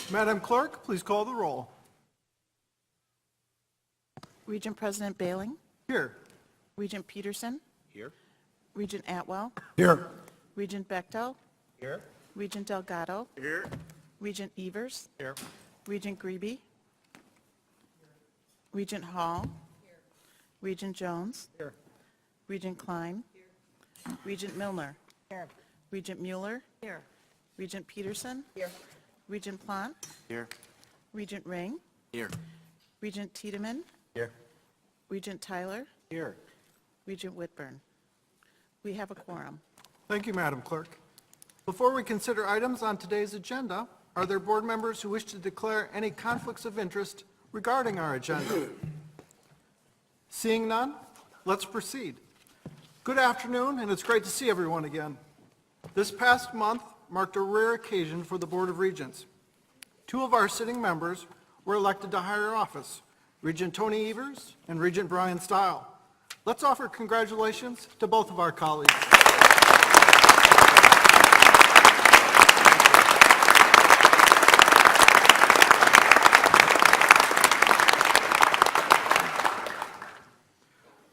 Madam Clerk, please call the roll. Regent President Bailing, Here. Regent Peterson, Here. Regent Atwell, Here. Regent Bechtel, Here. Regent Delgado, Here. Regent Evers, Here. Regent Grebe, Regent Hall, Regent Jones, Here. Regent Klein, Regent Milner, Regent Mueller, Regent Peterson, Regent Plant, Here. Regent Ring, Here. Regent Tiedemann, Here. Regent Tyler, Here. Regent Whitburn. We have a quorum. Thank you, Madam Clerk. Before we consider items on today's agenda, are there board members who wish to declare any conflicts of interest regarding our agenda? Seeing none, let's proceed. Good afternoon, and it's great to see everyone again. This past month marked a rare occasion for the Board of Regents. Two of our sitting members were elected to higher office, Regent Tony Evers and Regent Brian Stile. Let's offer congratulations to both of our colleagues.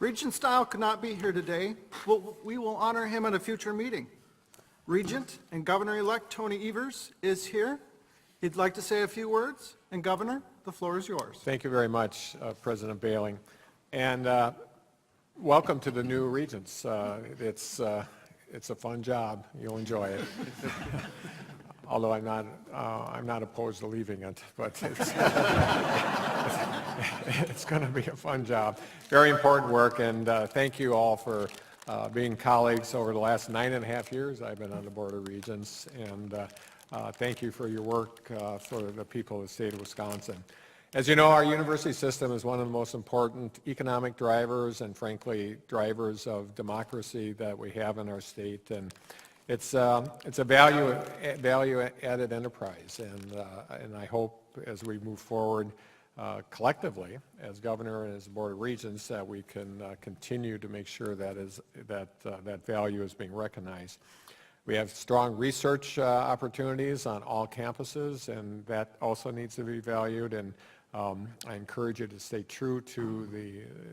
Regent Stile could not be here today, but we will honor him at a future meeting. Regent and Governor-elect Tony Evers is here. He'd like to say a few words, and Governor, the floor is yours. Thank you very much, President Bailing, and welcome to the new Regents. It's a fun job. You'll enjoy it. Although I'm not opposed to leaving it, but it's going to be a fun job. Very important work, and thank you all for being colleagues over the last 9.5 years. I've been on the Board of Regents, and thank you for your work for the people of the state of Wisconsin. As you know, our university system is one of the most important economic drivers and, frankly, drivers of democracy that we have in our state. And it's a value-added enterprise, and I hope as we move forward collectively as governor and as Board of Regents that we can continue to make sure that value is being recognized. We have strong research opportunities on all campuses, and that also needs to be valued. And I encourage you to stay true to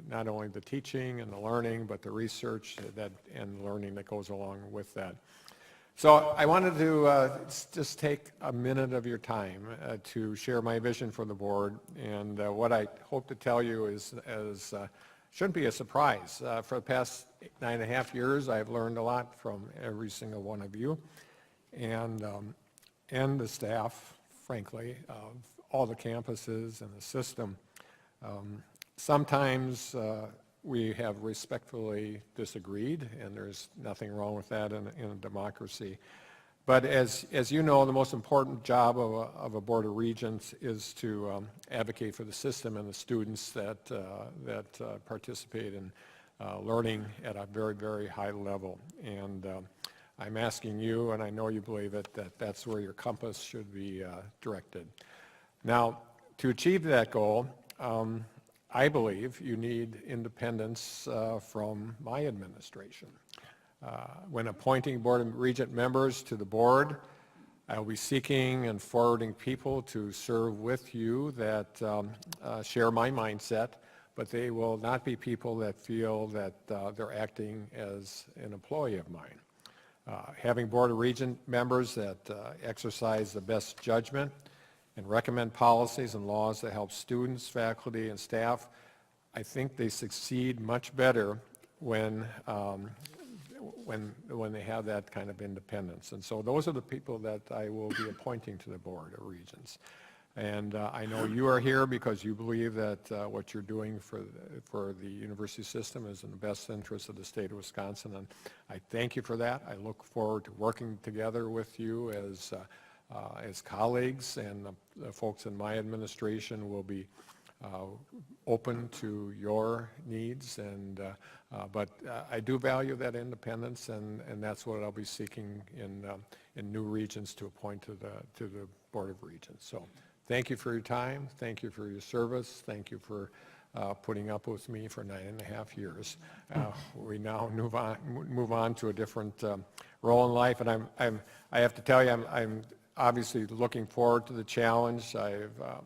not only the teaching and the learning, but the research and learning that goes along with that. So I wanted to just take a minute of your time to share my vision for the board, and what I hope to tell you shouldn't be a surprise. For the past 9.5 years, I've learned a lot from every single one of you, and the staff, frankly, of all the campuses and the system. Sometimes we have respectfully disagreed, and there's nothing wrong with that in a democracy. But as you know, the most important job of a Board of Regents is to advocate for the system and the students that participate in learning at a very, very high level. And I'm asking you, and I know you believe it, that's where your compass should be directed. Now, to achieve that goal, I believe you need independence from my administration. When appointing Board of Regent members to the board, I'll be seeking and forwarding people to serve with you that share my mindset, but they will not be people that feel that they're acting as an employee of mine. Having Board of Regent members that exercise the best judgment and recommend policies and laws that help students, faculty, and staff, I think they succeed much better when they have that kind of independence. And so those are the people that I will be appointing to the Board of Regents. And I know you are here because you believe that what you're doing for the university system is in the best interest of the state of Wisconsin, and I thank you for that. I look forward to working together with you as colleagues, and the folks in my administration will be open to your needs, but I do value that independence, and that's what I'll be seeking in new regents to appoint to the Board of Regents. So thank you for your time. Thank you for your service. Thank you for putting up with me for 9.5 years. We now move on to a different role in life, and I have to tell you, obviously looking forward to the challenge.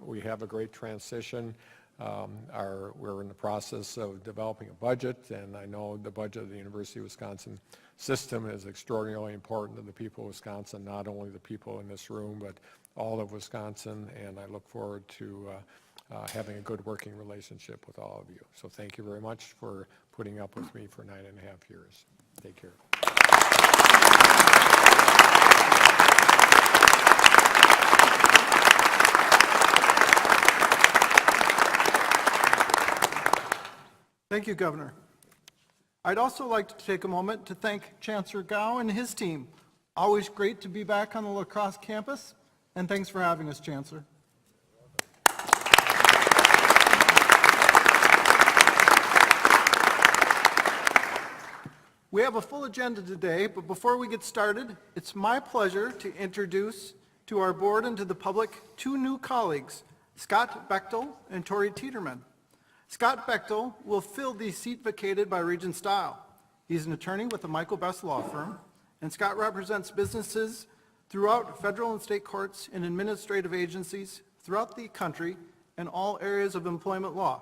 We have a great transition. We're in the process of developing a budget, and I know the budget of the University of Wisconsin system is extraordinarily important to the people of Wisconsin, not only the people in this room, but all of Wisconsin, and I look forward to having a good working relationship with all of you. So thank you very much for putting up with me for 9.5 years. Take care. Thank you, Governor. I'd also like to take a moment to thank Chancellor Gow and his team. Always great to be back on the La Crosse campus, and thanks for having us, Chancellor. We have a full agenda today, but before we get started, it's my pleasure to introduce to our board and to the public two new colleagues, Scott Bechtel and Tori Tiedemann. Scott Bechtel will fill the seat vacated by Regents Dial. He's an attorney with the Michael Best Law Firm, and Scott represents businesses throughout federal and state courts and administrative agencies throughout the country in all areas of employment law.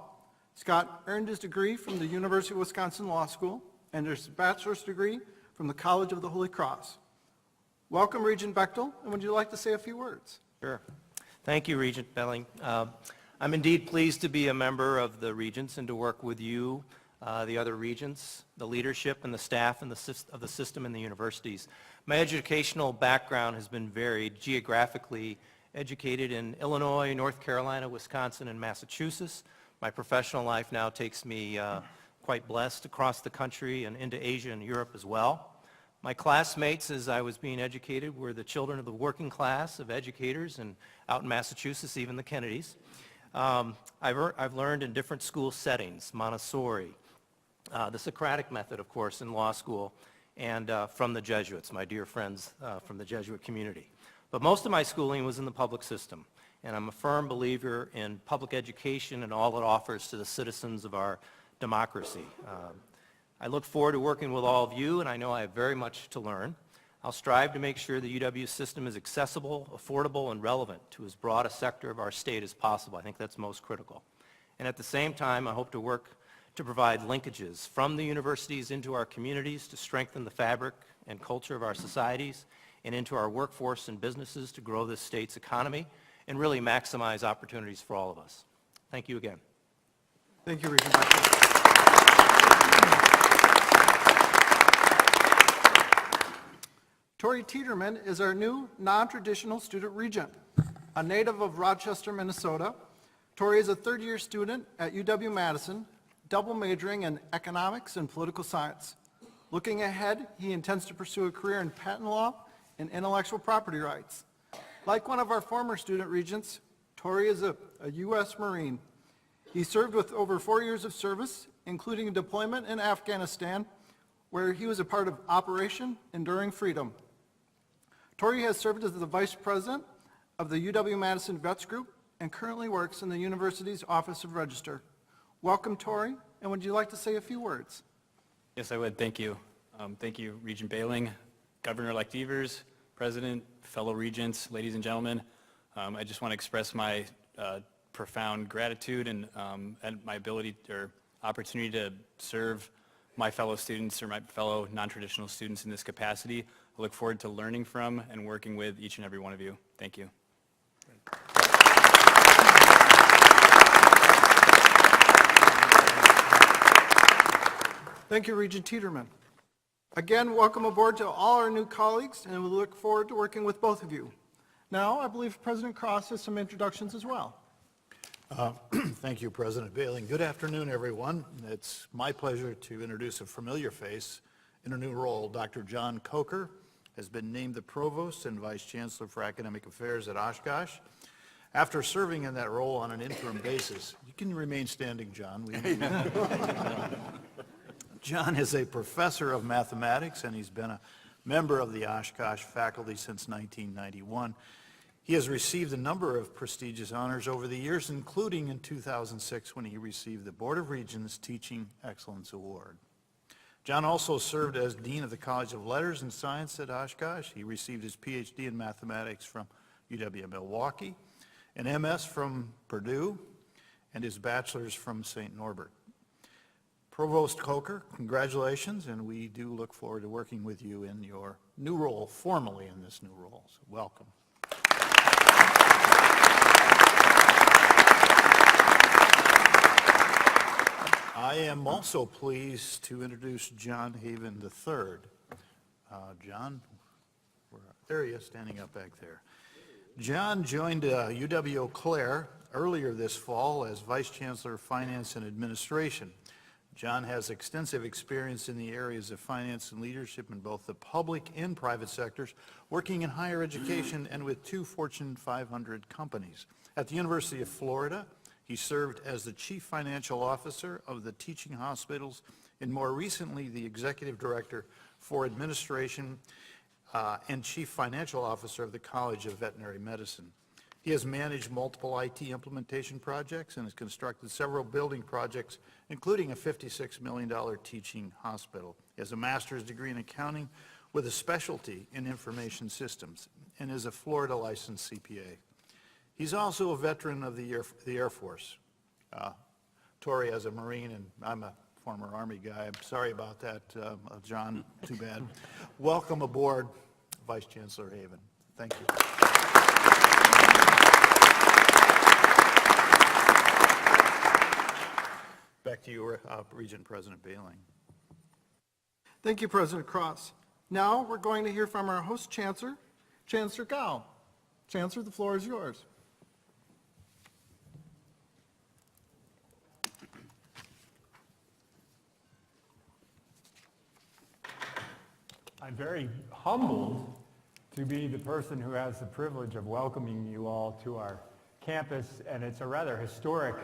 Scott earned his degree from the University of Wisconsin Law School and his bachelor's degree from the College of the Holy Cross. Welcome, Regent Bechtel, and would you like to say a few words? Sure. Thank you, Regent Belling. I'm indeed pleased to be a member of the Regents and to work with you, the other Regents, the leadership and the staff and of the system and the universities. My educational background has been varied, geographically educated in Illinois, North Carolina, Wisconsin, and Massachusetts. My professional life now takes me quite blessed across the country and into Asia and Europe as well. My classmates, as I was being educated, were the children of the working class of educators, and out in Massachusetts, even the Kennedys. I've learned in different school settings, Montessori, the Socratic method, of course, in law school, and from the Jesuits, my dear friends from the Jesuit community. But most of my schooling was in the public system, and I'm a firm believer in public education and all it offers to the citizens of our democracy. I look forward to working with all of you, and I know I have very much to learn. I'll strive to make sure the UW system is accessible, affordable, and relevant to as broad a sector of our state as possible. I think that's most critical. And at the same time, I hope to work to provide linkages from the universities into our communities to strengthen the fabric and culture of our societies and into our workforce and businesses to grow this state's economy and really maximize opportunities for all of us. Thank you again. Thank you, Regent Bechtel. Tori Tiedemann is our new non-traditional student regent. A native of Rochester, Minnesota, Tori is a third-year student at UW-Madison, double majoring in economics and political science. Looking ahead, he intends to pursue a career in patent law and intellectual property rights. Like one of our former student regents, Tori is a U.S. Marine. He served with over 4 years of service, including a deployment in Afghanistan, where he was a part of Operation Enduring Freedom. Tori has served as the Vice President of the UW-Madison Vets Group and currently works in the university's Office of Register. Welcome, Tori, and would you like to say a few words? Yes, I would. Thank you. Thank you, Regent Belling, Governor-elect Evers, President, fellow Regents, ladies and gentlemen. I just want to express my profound gratitude and my ability or opportunity to serve my fellow students or my fellow non-traditional students in this capacity. I look forward to learning from and working with each and every one of you. Thank you. Thank you, Regent Tiedemann. Again, welcome aboard to all our new colleagues, and we look forward to working with both of you. Now, I believe President Crosse has some introductions as well. Thank you, President Belling. Good afternoon, everyone. It's my pleasure to introduce a familiar face in a new role. Dr. John Coker has been named the Provost and Vice Chancellor for Academic Affairs at Oshkosh. After serving in that role on an interim basis, you can remain standing, John. John is a professor of mathematics, and he's been a member of the Oshkosh faculty since 1991. He has received a number of prestigious honors over the years, including in 2006 when he received the Board of Regents Teaching Excellence Award. John also served as Dean of the College of Letters and Science at Oshkosh. He received his PhD in mathematics from UW-Milwaukee, an MS from Purdue, and his bachelor's from St. Norbert. Provost Coker, congratulations, and we do look forward to working with you in your new role, formally in this new role. So welcome. I am also pleased to introduce John Haven III. John, there he is, standing up back there. John joined UW-Eau Claire earlier this fall as Vice Chancellor of Finance and Administration. John has extensive experience in the areas of finance and leadership in both the public and private sectors, working in higher education and with 2 Fortune 500 companies. At the University of Florida, he served as the Chief Financial Officer of the teaching hospitals and more recently the Executive Director for Administration and Chief Financial Officer of the College of Veterinary Medicine. He has managed multiple IT implementation projects and has constructed several building projects, including a $56 million teaching hospital. He has a master's degree in accounting with a specialty in information systems and is a Florida licensed CPA. He's also a veteran of the Air Force. Tori as a Marine, and I'm a former Army guy. I'm sorry about that, John, too bad. Welcome aboard, Vice Chancellor Haven. Thank you. Back to you, Regent President Bailing. Thank you, President Crosse. Now we're going to hear from our host Chancellor, Chancellor Gow. Chancellor, the floor is yours. I'm very humbled to be the person who has the privilege of welcoming you all to our campus, and it's a rather historic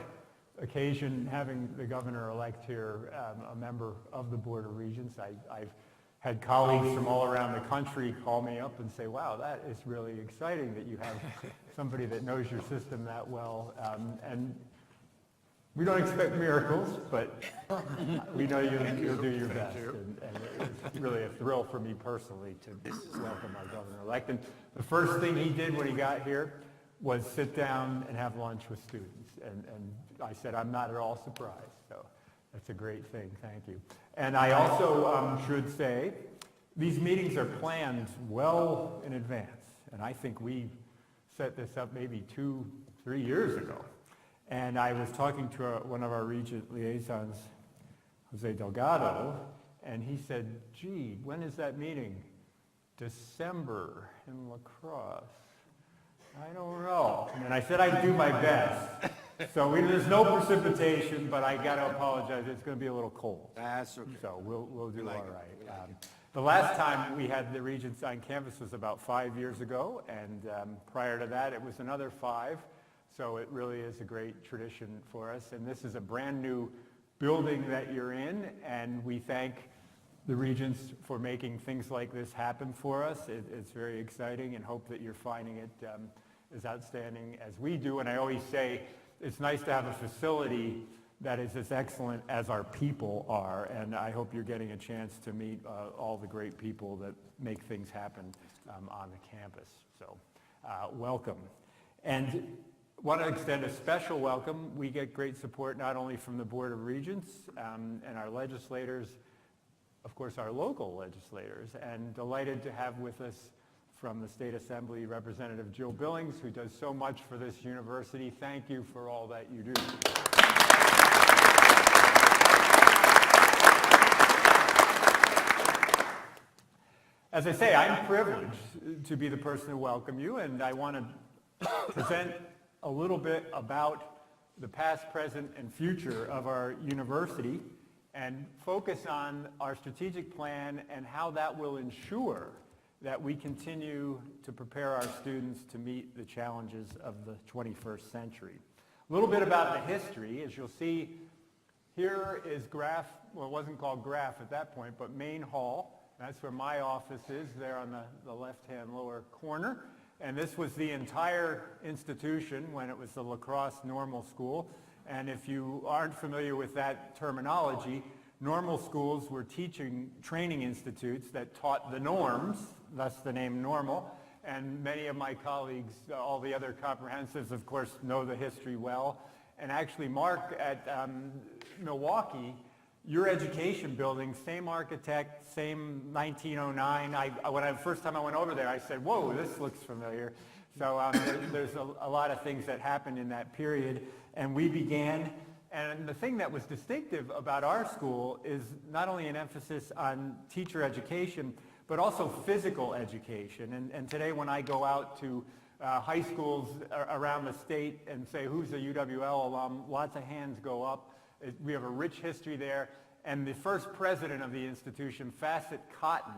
occasion having the governor-elect here, a member of the Board of Regents. I've had colleagues from all around the country call me up and say, wow, that is really exciting that you have somebody that knows your system that well. And we don't expect miracles, but we know you'll do your best. And it's really a thrill for me personally to welcome our governor-elect. And the first thing he did when he got here was sit down and have lunch with students. And I said, I'm not at all surprised. So that's a great thing. Thank you. And I also should say, these meetings are planned well in advance. And I think we set this up maybe 2-3 years ago. And I was talking to one of our Regent liaisons, Jose Delgado, and he said, gee, when is that meeting? December in La Crosse. I don't know. And I said I'd do my best. So there's no precipitation, but I got to apologize. It's going to be a little cold. That's okay. So we'll do all right. The last time we had the Regents on campus was about 5 years ago, and prior to that it was another 5. So it really is a great tradition for us. And this is a brand new building that you're in, and we thank the Regents for making things like this happen for us. It's very exciting, and hope that you're finding it as outstanding as we do. And I always say it's nice to have a facility that is as excellent as our people are, and I hope you're getting a chance to meet all the great people that make things happen on the campus. So welcome. And want to extend a special welcome. We get great support not only from the Board of Regents and our legislators, of course our local legislators, and delighted to have with us from the State Assembly Representative Jill Billings, who does so much for this university. Thank you for all that you do. As I say, I'm privileged to be the person to welcome you, and I want to present a little bit about the past, present, and future of our university, and focus on our strategic plan and how that will ensure that we continue to prepare our students to meet the challenges of the 21st century. A little bit about the history. As you'll see, here is Graf, well, it wasn't called Graf at that point, but Main Hall. That's where my office is, there on the left-hand lower corner. And this was the entire institution when it was the La Crosse Normal School. And if you aren't familiar with that terminology, Normal schools were training institutes that taught the norms, thus the name normal. And many of my colleagues, all the other comprehensives, of course, know the history well. And actually, Mark, at Milwaukee, your education building, same architect, same 1909. First time I went over there, I said, whoa, this looks familiar. So there's a lot of things that happened in that period. And we began, and the thing that was distinctive about our school is not only an emphasis on teacher education, but also physical education. And today when I go out to high schools around the state and say, who's a UWL alum, lots of hands go up. We have a rich history there. And the first president of the institution, Facet Cotton,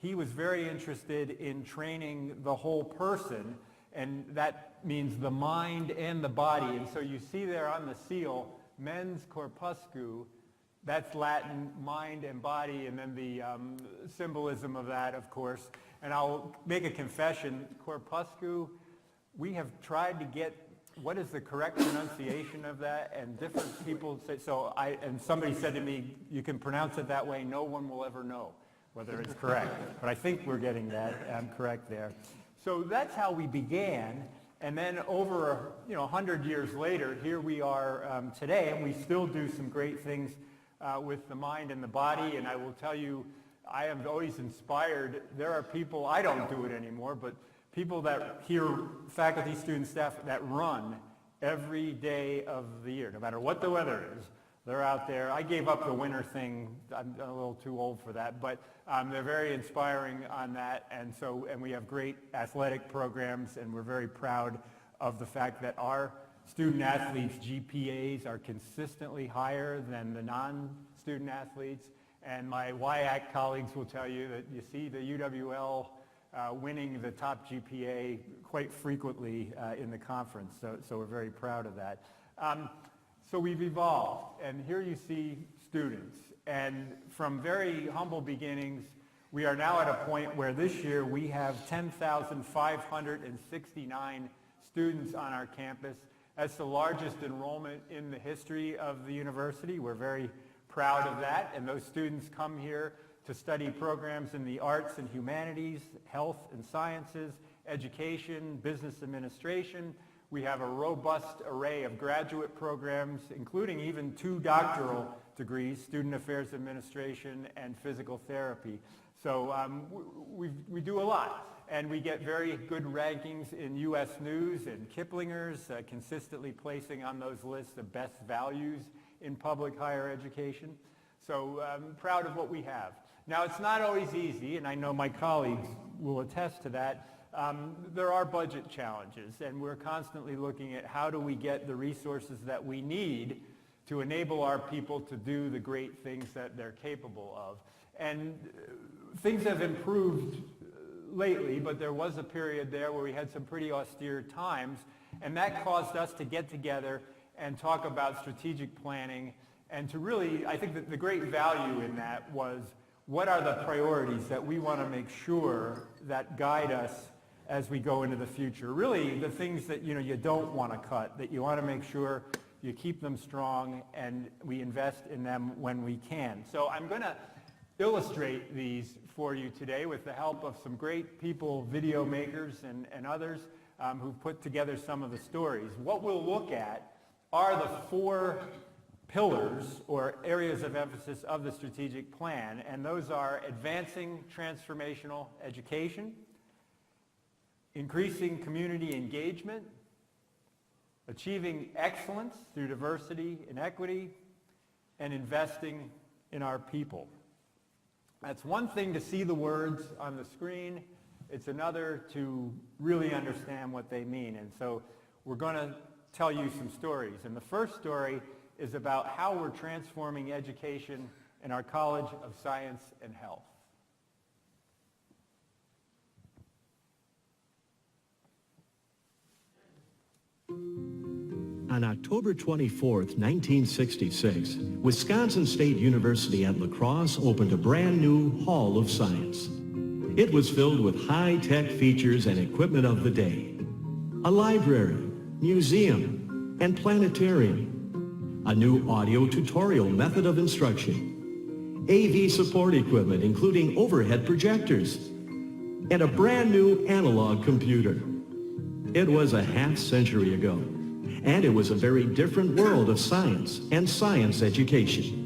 he was very interested in training the whole person, and that means the mind and the body. And so you see there on the seal, mens corpuscu, that's Latin, mind and body, and then the symbolism of that, of course. And I'll make a confession, corpuscu, we have tried to get what is the correct pronunciation of that, and different people say, and somebody said to me, you can pronounce it that way, no one will ever know whether it's correct. But I think we're getting that correct there. So that's how we began. And then over 100 years later, here we are today, and we still do some great things with the mind and the body. And I will tell you, I am always inspired. There are people, I don't do it anymore, but people that hear faculty, students, staff that run every day of the year, no matter what the weather is. They're out there. I gave up the winter thing. I'm a little too old for that, but they're very inspiring on that. And we have great athletic programs, and we're very proud of the fact that our student athletes' GPAs are consistently higher than the non-student athletes. And my WIAC colleagues will tell you that you see the UWL winning the top GPA quite frequently in the conference. So we're very proud of that. So we've evolved, and here you see students. And from very humble beginnings, we are now at a point where this year we have 10,569 students on our campus. That's the largest enrollment in the history of the university. We're very proud of that, and those students come here to study programs in the arts and humanities, health and sciences, education, business administration. We have a robust array of graduate programs, including even 2 doctoral degrees, student affairs administration and physical therapy. So we do a lot, and we get very good rankings in U.S. News and Kiplinger's, consistently placing on those lists of best values in public higher education. So I'm proud of what we have. Now, it's not always easy, and I know my colleagues will attest to that. There are budget challenges, and we're constantly looking at how do we get the resources that we need to enable our people to do the great things that they're capable of. And things have improved lately, but there was a period there where we had some pretty austere times, and that caused us to get together and talk about strategic planning, and to really, I think that the great value in that was, what are the priorities that we want to make sure that guide us as we go into the future? Really, the things that you don't want to cut, that you want to make sure you keep them strong and we invest in them when we can. So I'm going to illustrate these for you today with the help of some great people, video makers and others who've put together some of the stories. What we'll look at are the 4 pillars or areas of emphasis of the strategic plan, and those are advancing transformational education, increasing community engagement, achieving excellence through diversity and equity, and investing in our people. That's one thing to see the words on the screen. It's another to really understand what they mean. And so we're going to tell you some stories. And the first story is about how we're transforming education in our College of Science and Health. On October 24, 1966, Wisconsin State University at La Crosse opened a brand new Hall of Science. It was filled with high-tech features and equipment of the day. A library, museum, and planetarium. A new audio tutorial method of instruction. AV support equipment, including overhead projectors, and a brand new analog computer. It was a half century ago, and it was a very different world of science and science education.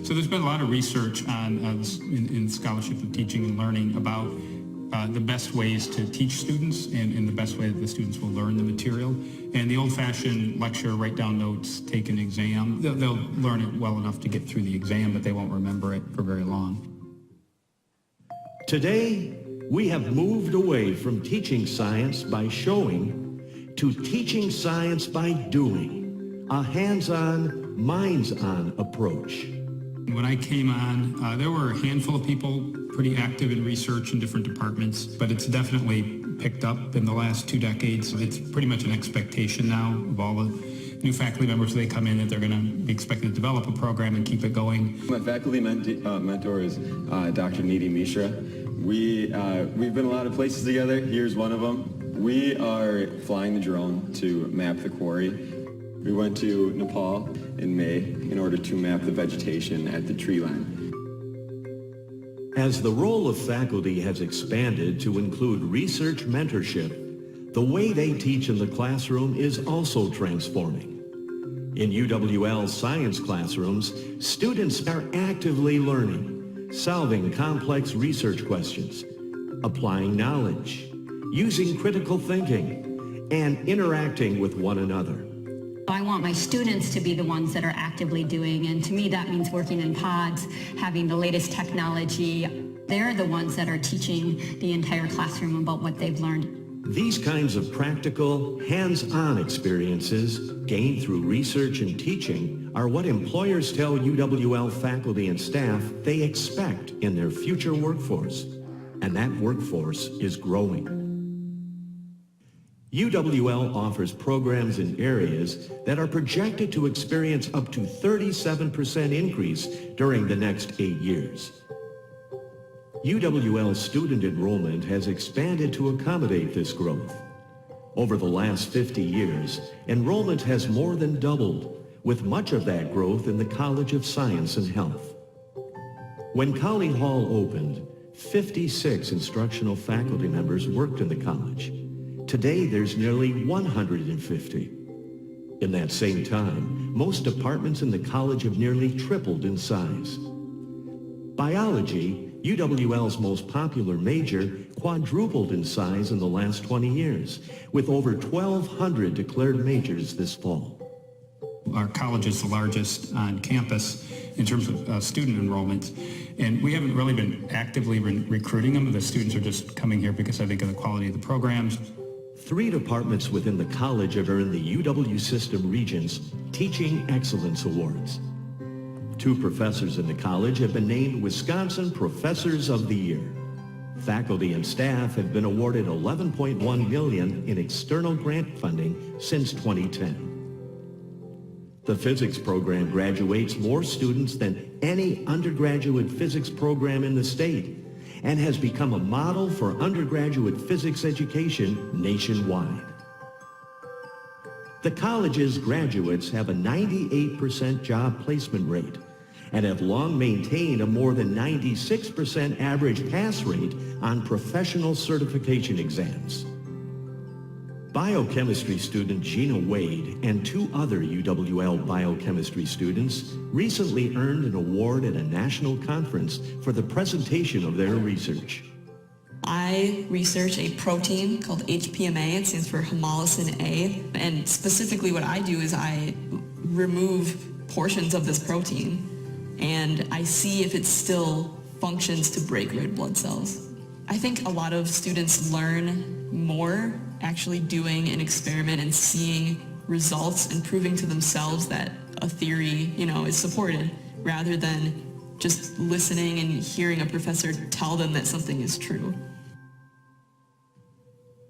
So there's been a lot of research on in scholarship of teaching and learning about the best ways to teach students and the best way that the students will learn the material. And the old-fashioned lecture, write down notes, take an exam, they'll learn it well enough to get through the exam, but they won't remember it for very long. Today, we have moved away from teaching science by showing to teaching science by doing, a hands-on, minds-on approach. When I came on, there were a handful of people pretty active in research in different departments, but it's definitely picked up in the last 2 decades. It's pretty much an expectation now of all the new faculty members they come in that they're going to be expected to develop a program and keep it going. My faculty mentor is Dr. Neeti Mishra. We've been a lot of places together. Here's one of them. We are flying the drone to map the quarry. We went to Nepal in May in order to map the vegetation at the tree line. As the role of faculty has expanded to include research mentorship, the way they teach in the classroom is also transforming. In UWL science classrooms, students are actively learning, solving complex research questions, applying knowledge, using critical thinking, and interacting with one another. I want my students to be the ones that are actively doing, and to me that means working in pods, having the latest technology. They're the ones that are teaching the entire classroom about what they've learned. These kinds of practical, hands-on experiences gained through research and teaching are what employers tell UWL faculty and staff they expect in their future workforce, and that workforce is growing. UWL offers programs in areas that are projected to experience up to 37% increase during the next 8 years. UWL student enrollment has expanded to accommodate this growth. Over the last 50 years, enrollment has more than doubled, with much of that growth in the College of Science and Health. When Cowley Hall opened, 56 instructional faculty members worked in the college. Today, there's nearly 150. In that same time, most departments in the college have nearly tripled in size. Biology, UWL's most popular major, quadrupled in size in the last 20 years, with over 1,200 declared majors this fall. Our college is the largest on campus in terms of student enrollment, and we haven't really been actively recruiting them. The students are just coming here because I think of the quality of the programs. 3 departments within the college have earned the UW System Regents Teaching Excellence Awards. 2 professors in the college have been named Wisconsin Professors of the Year. Faculty and staff have been awarded $11.1 million in external grant funding since 2010. The physics program graduates more students than any undergraduate physics program in the state and has become a model for undergraduate physics education nationwide. The college's graduates have a 98% job placement rate and have long maintained a more than 96% average pass rate on professional certification exams. Biochemistry student Gina Wade and 2 other UWL biochemistry students recently earned an award at a national conference for the presentation of their research. I research a protein called HPMA. It stands for hemolysin A. And specifically what I do is I remove portions of this protein and I see if it still functions to break red blood cells. I think a lot of students learn more actually doing an experiment and seeing results and proving to themselves that a theory, is supported, rather than just listening and hearing a professor tell them that something is true.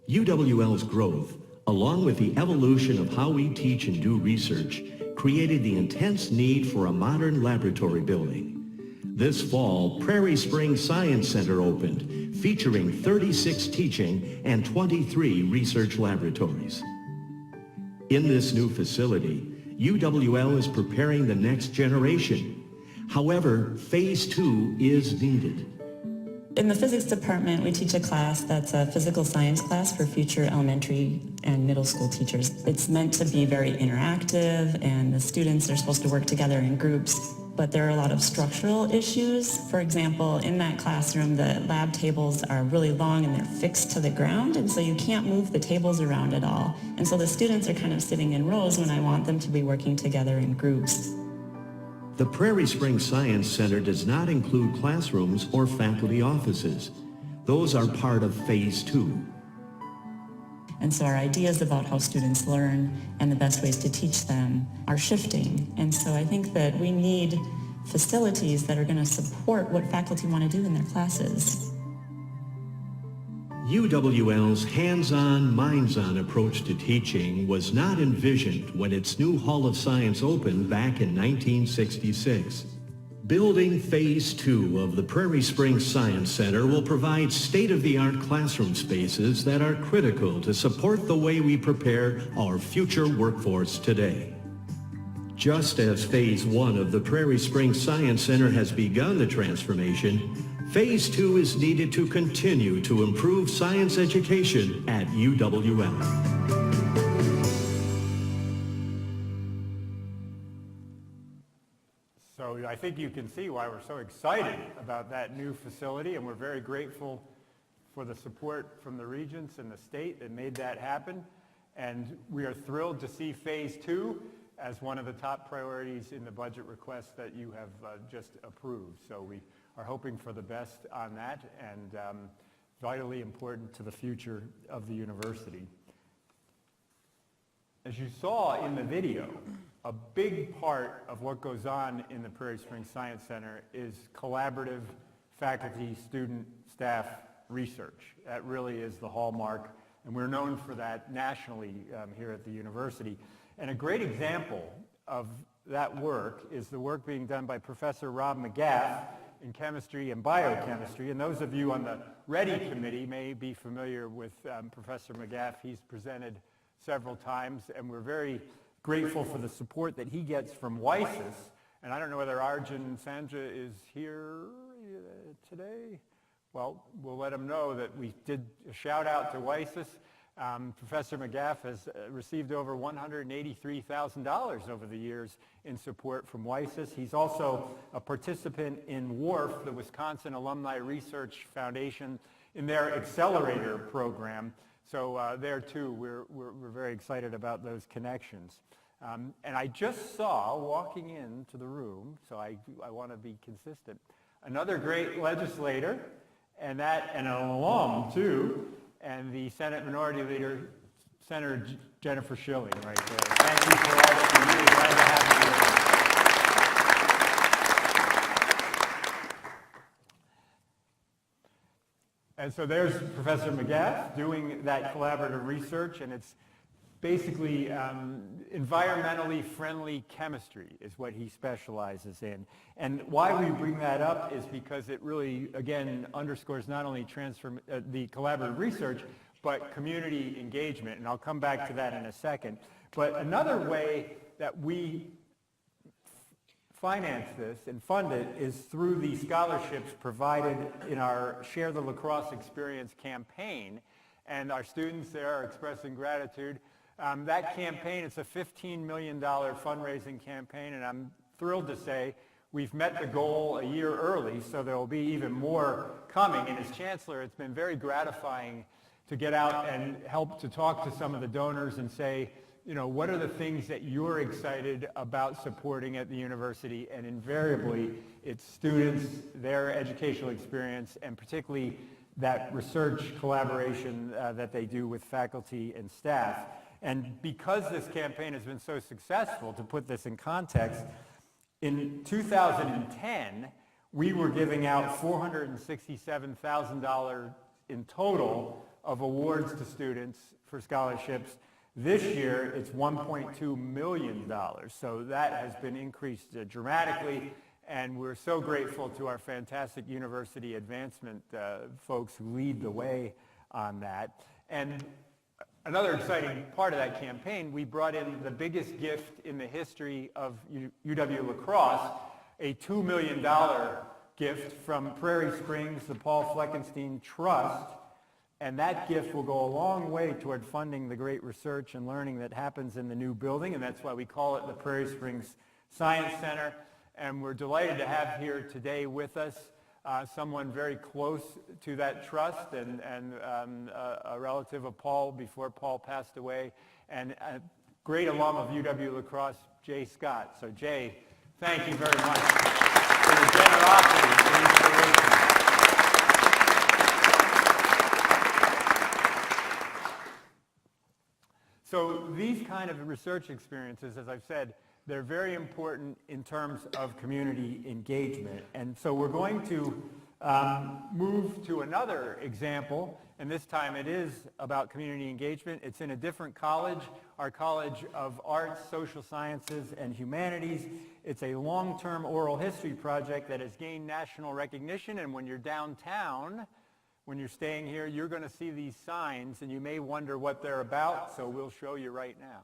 UWL's growth, along with the evolution of how we teach and do research, created the intense need for a modern laboratory building. This fall, Prairie Springs Science Center opened, featuring 36 teaching and 23 research laboratories. In this new facility, UWL is preparing the next generation. However, Phase 2 is needed. In the physics department, we teach a class that's a physical science class for future elementary and middle school teachers. It's meant to be very interactive, and the students are supposed to work together in groups, but there are a lot of structural issues. For example, in that classroom, the lab tables are really long and they're fixed to the ground, and so you can't move the tables around at all. And so the students are kind of sitting in rows when I want them to be working together in groups. The Prairie Springs Science Center does not include classrooms or faculty offices. Those are part of Phase 2. And so our ideas about how students learn and the best ways to teach them are shifting. And so I think that we need facilities that are going to support what faculty want to do in their classes. UWL's hands-on, minds-on approach to teaching was not envisioned when its new Hall of Science opened back in 1966. Building Phase 2 of the Prairie Springs Science Center will provide state-of-the-art classroom spaces that are critical to support the way we prepare our future workforce today. Just as Phase 1 of the Prairie Springs Science Center has begun the transformation, Phase 2 is needed to continue to improve science education at UWL. So I think you can see why we're so excited about that new facility, and we're very grateful for the support from the Regents and the state that made that happen. And we are thrilled to see Phase 2 as one of the top priorities in the budget request that you have just approved. So we are hoping for the best on that, and vitally important to the future of the university. As you saw in the video, a big part of what goes on in the Prairie Springs Science Center is collaborative faculty, student, staff research. That really is the hallmark, and we're known for that nationally here at the university. And a great example of that work is the work being done by Professor Rob McGaff in chemistry and biochemistry. And those of you on the READY committee may be familiar with Professor McGaff. He's presented several times, and we're very grateful for the support that he gets from WISIS. And I don't know whether Arjun Sanja is here today. Well, we'll let him know that we did a shout out to WISIS. Professor McGaff has received over $183,000 over the years in support from WISIS. He's also a participant in WARF, the Wisconsin Alumni Research Foundation, in their accelerator program. So there too, we're very excited about those connections. And I just saw, walking into the room, so I want to be consistent, another great legislator, and an alum too, and the Senate Minority Leader, Senator Jennifer Schilling, right there. Thank you for all that you do. Glad to have you here. And so there's Professor McGaff doing that collaborative research, and it's basically environmentally friendly chemistry is what he specializes in. And why we bring that up is because it really, again, underscores not only the collaborative research, but community engagement. And I'll come back to that in a second. But another way that we finance this and fund it is through the scholarships provided in our Share the La Crosse Experience campaign. And our students there are expressing gratitude. That campaign, it's a $15 million fundraising campaign, and I'm thrilled to say we've met the goal a year early, so there will be even more coming. And as Chancellor, it's been very gratifying to get out and help to talk to some of the donors and say, you know, what are the things that you're excited about supporting at the university? And invariably, it's students, their educational experience, and particularly that research collaboration that they do with faculty and staff. And because this campaign has been so successful, to put this in context, in 2010, we were giving out $467,000 in total of awards to students for scholarships. This year, it's $1.2 million. So that has been increased dramatically, and we're so grateful to our fantastic university advancement folks who lead the way on that. And another exciting part of that campaign, we brought in the biggest gift in the history of UW-La Crosse, a $2 million gift from Prairie Springs, the Paul Fleckenstein Trust, and that gift will go a long way toward funding the great research and learning that happens in the new building, and that's why we call it the Prairie Springs Science Center. And we're delighted to have here today with us someone very close to that trust and a relative of Paul before Paul passed away, and a great alum of UW-La Crosse, Jay Scott. So Jay, thank you very much for your generosity and inspiration. So these kind of research experiences, as I've said, they're very important in terms of community engagement. And so we're going to move to another example, and this time it is about community engagement. It's in a different college, our College of Arts, Social Sciences, and Humanities. It's a long-term oral history project that has gained national recognition, and when you're downtown, when you're staying here, you're going to see these signs, and you may wonder what they're about, so we'll show you right now.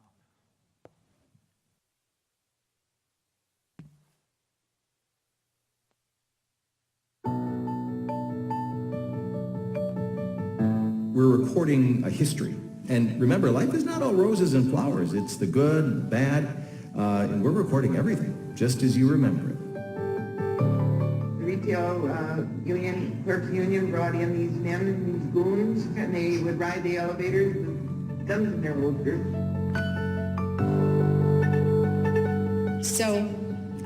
We're recording a history. And remember, life is not all roses and flowers. It's the good, bad, and we're recording everything, just as you remember it. The retail union, clerks union brought in these men, these goons, and they would ride the elevators with guns in their holsters. So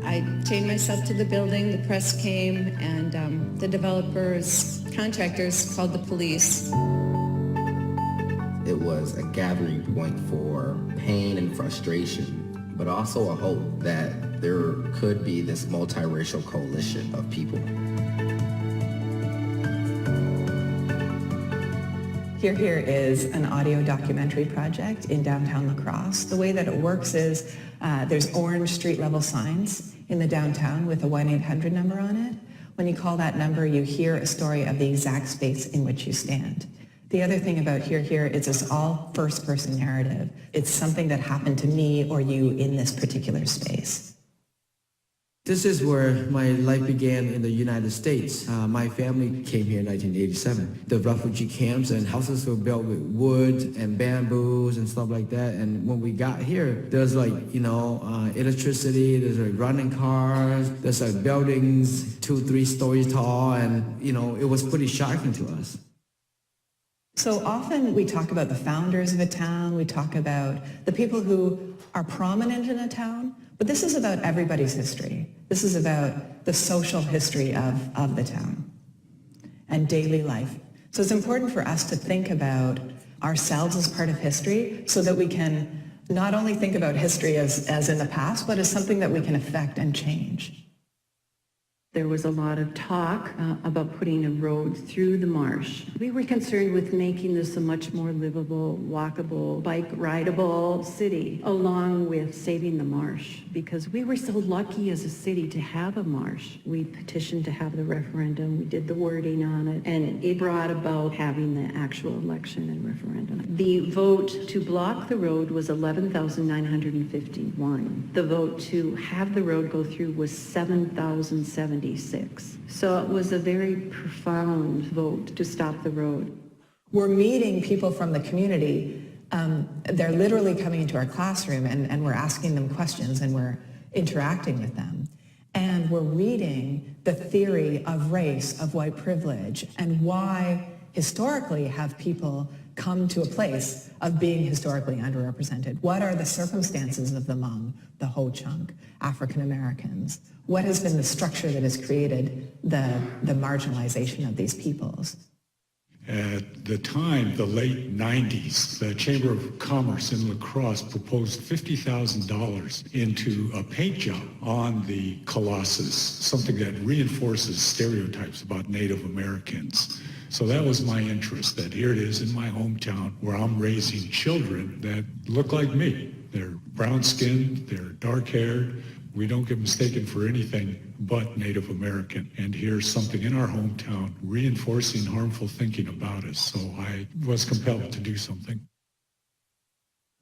I chained myself to the building, the press came, and the developers, contractors called the police. It was a gathering point for pain and frustration, but also a hope that there could be this multiracial coalition of people. Here is an audio documentary project in downtown La Crosse. The way that it works is there's orange street level signs in the downtown with a 1-800 number on it. When you call that number, you hear a story of the exact space in which you stand. The other thing about Here is it's all first-person narrative. It's something that happened to me or you in this particular space. This is where my life began in the United States. My family came here in 1987. The refugee camps and houses were built with wood and bamboos and stuff like that. And when we got here, there's electricity, there's running cars, there's buildings 2-3 stories tall, and it was pretty shocking to us. So often we talk about the founders of a town, we talk about the people who are prominent in a town, but this is about everybody's history. This is about the social history of the town and daily life. So it's important for us to think about ourselves as part of history so that we can not only think about history as in the past, but as something that we can affect and change. There was a lot of talk about putting a road through the marsh. We were concerned with making this a much more livable, walkable, bike-rideable city, along with saving the marsh, because we were so lucky as a city to have a marsh. We petitioned to have the referendum, we did the wording on it, and it brought about having the actual election and referendum. The vote to block the road was 11,951. The vote to have the road go through was 7,076. So it was a very profound vote to stop the road. We're meeting people from the community. They're literally coming into our classroom and we're asking them questions and we're interacting with them. And we're reading the theory of race, of white privilege, and why historically have people come to a place of being historically underrepresented. What are the circumstances of the Hmong, the Ho-Chunk, African Americans? What has been the structure that has created the marginalization of these peoples? At the time, the late 90s, the Chamber of Commerce in La Crosse proposed $50,000 into a paint job on the Colossus, something that reinforces stereotypes about Native Americans. So that was my interest, that here it is in my hometown where I'm raising children that look like me. They're brown-skinned, they're dark-haired. We don't get mistaken for anything but Native American. And here's something in our hometown reinforcing harmful thinking about us. So I was compelled to do something.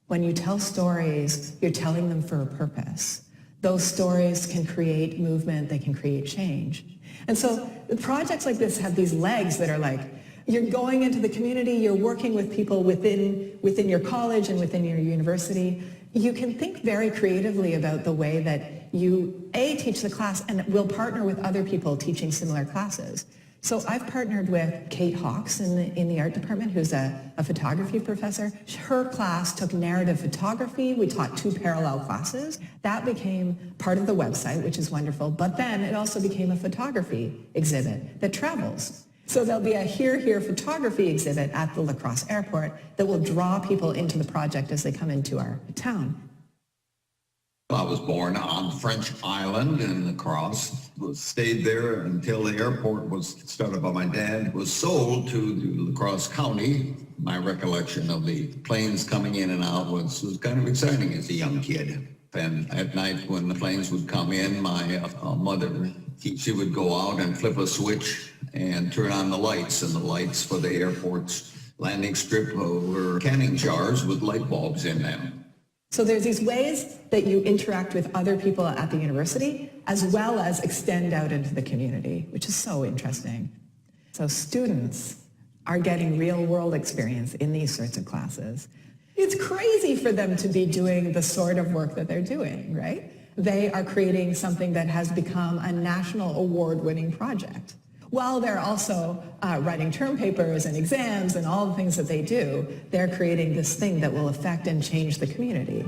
When you tell stories, you're telling them for a purpose. Those stories can create movement, they can create change. And so projects like this have these legs that are like, you're going into the community, you're working with people within your college and within your university. You can think very creatively about the way that you, teach the class and will partner with other people teaching similar classes. So I've partnered with Kate Hawkes in the art department, who's a photography professor. Her class took narrative photography. We taught 2 parallel classes. That became part of the website, which is wonderful. But then it also became a photography exhibit that travels. So there'll be a Here photography exhibit at the La Crosse airport that will draw people into the project as they come into our town. I was born on French Island in La Crosse, stayed there until the airport was started by my dad, was sold to La Crosse County. My recollection of the planes coming in and out was kind of exciting as a young kid. And at night when the planes would come in, my mother, she would go out and flip a switch and turn on the lights, and the lights for the airport's landing strip were canning jars with light bulbs in them. So there's these ways that you interact with other people at the university as well as extend out into the community, which is so interesting. So students are getting real world experience in these sorts of classes. It's crazy for them to be doing the sort of work that they're doing, right? They are creating something that has become a national award-winning project. While they're also writing term papers and exams and all the things that they do, they're creating this thing that will affect and change the community.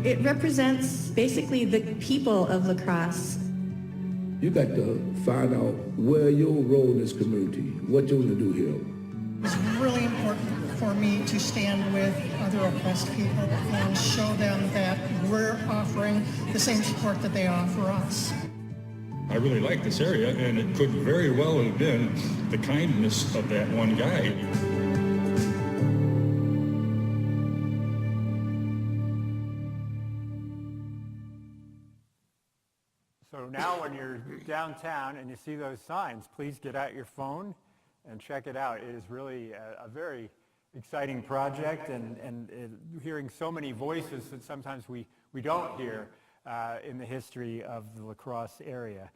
It represents basically the people of La Crosse. You got to find out where your role in this community, what you're going to do here. It's really important for me to stand with other oppressed people and show them that we're offering the same support that they offer us. I really like this area, and it could very well have been the kindness of that one guy. So now when you're downtown and you see those signs, please get out your phone and check it out. It is really a very exciting project, and hearing so many voices that sometimes we don't hear in the history of the La Crosse area.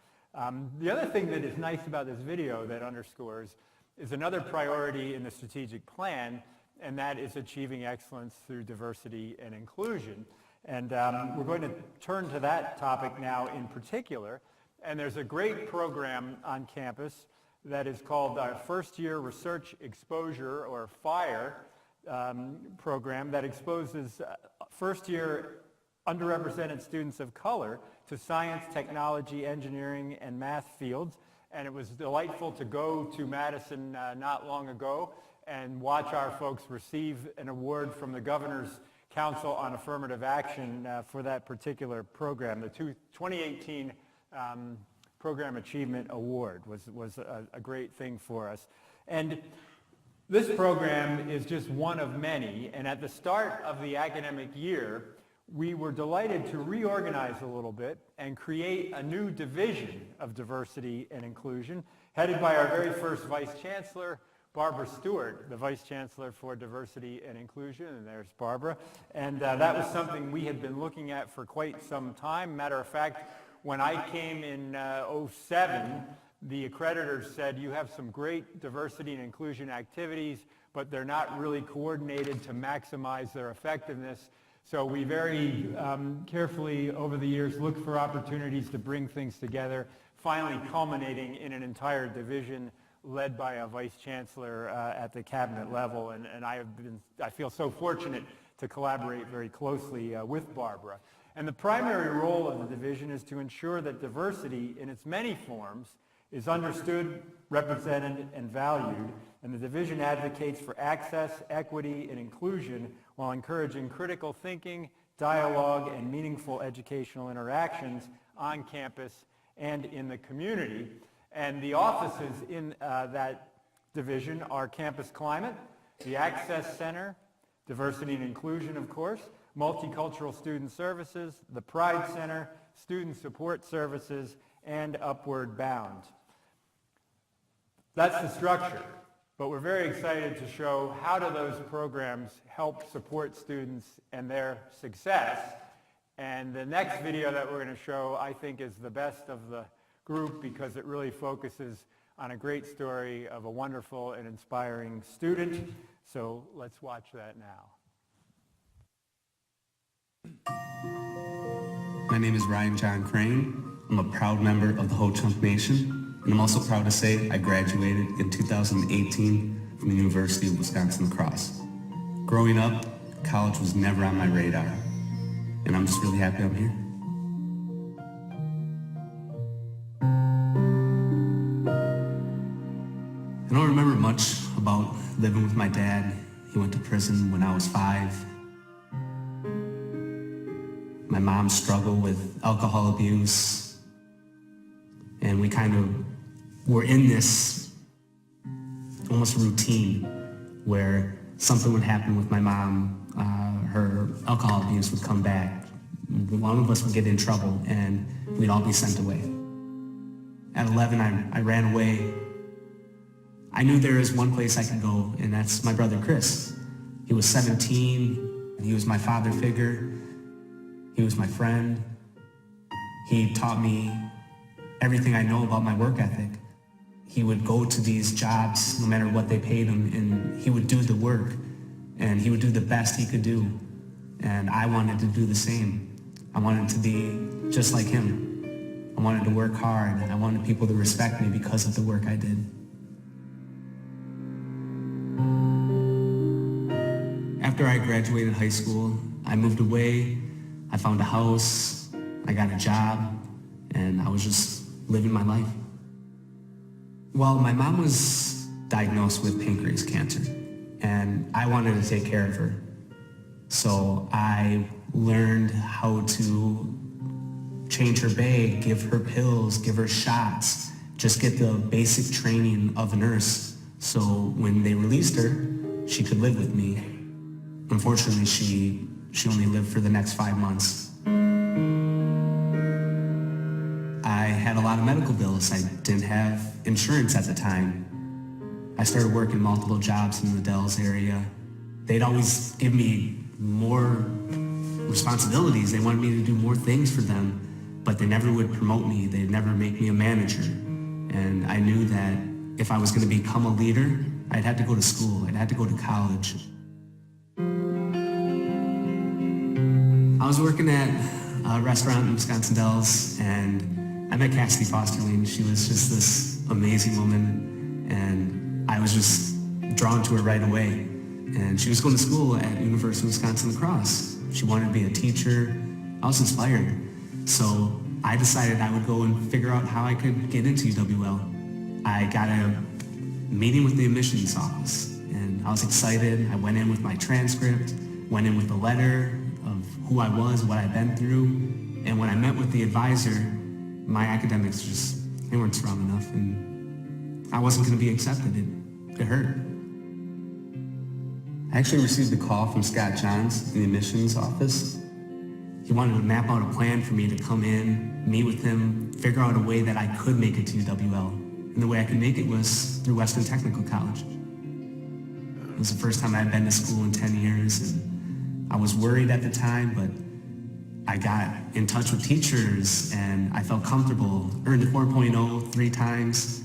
The other thing that is nice about this video that underscores is another priority in the strategic plan, and that is achieving excellence through diversity and inclusion. And we're going to turn to that topic now in particular. And there's a great program on campus that is called our First Year Research Exposure, or FIRE program, that exposes first-year underrepresented students of color to science, technology, engineering, and math fields. And it was delightful to go to Madison not long ago and watch our folks receive an award from the Governor's Council on Affirmative Action for that particular program. The 2018 Program Achievement Award was a great thing for us. And this program is just one of many, and at the start of the academic year, we were delighted to reorganize a little bit and create a new division of diversity and inclusion, headed by our very first Vice Chancellor, Barbara Stewart, the Vice Chancellor for Diversity and Inclusion, and there's Barbara. And that was something we had been looking at for quite some time. Matter of fact, when I came in '07, the accreditors said, you have some great diversity and inclusion activities, but they're not really coordinated to maximize their effectiveness. So we very carefully over the years looked for opportunities to bring things together, finally culminating in an entire division led by a vice chancellor at the cabinet level. And I feel so fortunate to collaborate very closely with Barbara. And the primary role of the division is to ensure that diversity in its many forms is understood, represented, and valued. And the division advocates for access, equity, and inclusion while encouraging critical thinking, dialogue, and meaningful educational interactions on campus and in the community. And the offices in that division are Campus Climate, the Access Center, Diversity and Inclusion, of course, Multicultural Student Services, the Pride Center, Student Support Services, and Upward Bound. That's the structure. But we're very excited to show how do those programs help support students and their success. And the next video that we're going to show, I think, is the best of the group because it really focuses on a great story of a wonderful and inspiring student. So let's watch that now. My name is Ryan John Crane. I'm a proud member of the Ho-Chunk Nation, and I'm also proud to say I graduated in 2018 from the University of Wisconsin-La Crosse. Growing up, college was never on my radar, and I'm just really happy I'm here. I don't remember much about living with my dad. He went to prison when I was 5. My mom struggled with alcohol abuse, and we kind of were in this almost routine where something would happen with my mom, her alcohol abuse would come back, one of us would get in trouble, and we'd all be sent away. At 11, I ran away. I knew there was one place I could go, and that's my brother Chris. He was 17, he was my father figure. He was my friend. He taught me everything I know about my work ethic. He would go to these jobs no matter what they paid him, and he would do the work, and he would do the best he could do. And I wanted to do the same. I wanted to be just like him. I wanted to work hard. I wanted people to respect me because of the work I did. After I graduated high school, I moved away. I found a house, I got a job, and I was just living my life. Well, my mom was diagnosed with pancreas cancer, and I wanted to take care of her. So I learned how to change her bag, give her pills, give her shots, just get the basic training of a nurse. So when they released her, she could live with me. Unfortunately, she only lived for the next 5 months. I had a lot of medical bills. I didn't have insurance at the time. I started working multiple jobs in the Dells area. They'd always give me more responsibilities. They wanted me to do more things for them, but they never would promote me. They'd never make me a manager. And I knew that if I was going to become a leader, I'd have to go to school. I'd have to go to college. I was working at a restaurant in Wisconsin Dells, and I met Cassidy Fosterling. She was just this amazing woman, and I was just drawn to her right away. And she was going to school at University of Wisconsin-La Crosse. She wanted to be a teacher. I was inspired. So I decided I would go and figure out how I could get into UW-L. I got a meeting with the admissions office, and I was excited. I went in with my transcript, went in with a letter of who I was, what I'd been through. And when I met with the advisor, my academics they weren't strong enough, and I wasn't going to be accepted. It hurt. I actually received a call from Scott Johns in the admissions office. He wanted to map out a plan for me to come in, meet with him, figure out a way that I could make it to UW-L. And the way I could make it was through Western Technical College. It was the first time I'd been to school in 10 years, and I was worried at the time, but I got in touch with teachers, and I felt comfortable. Earned a 4.0 3 times,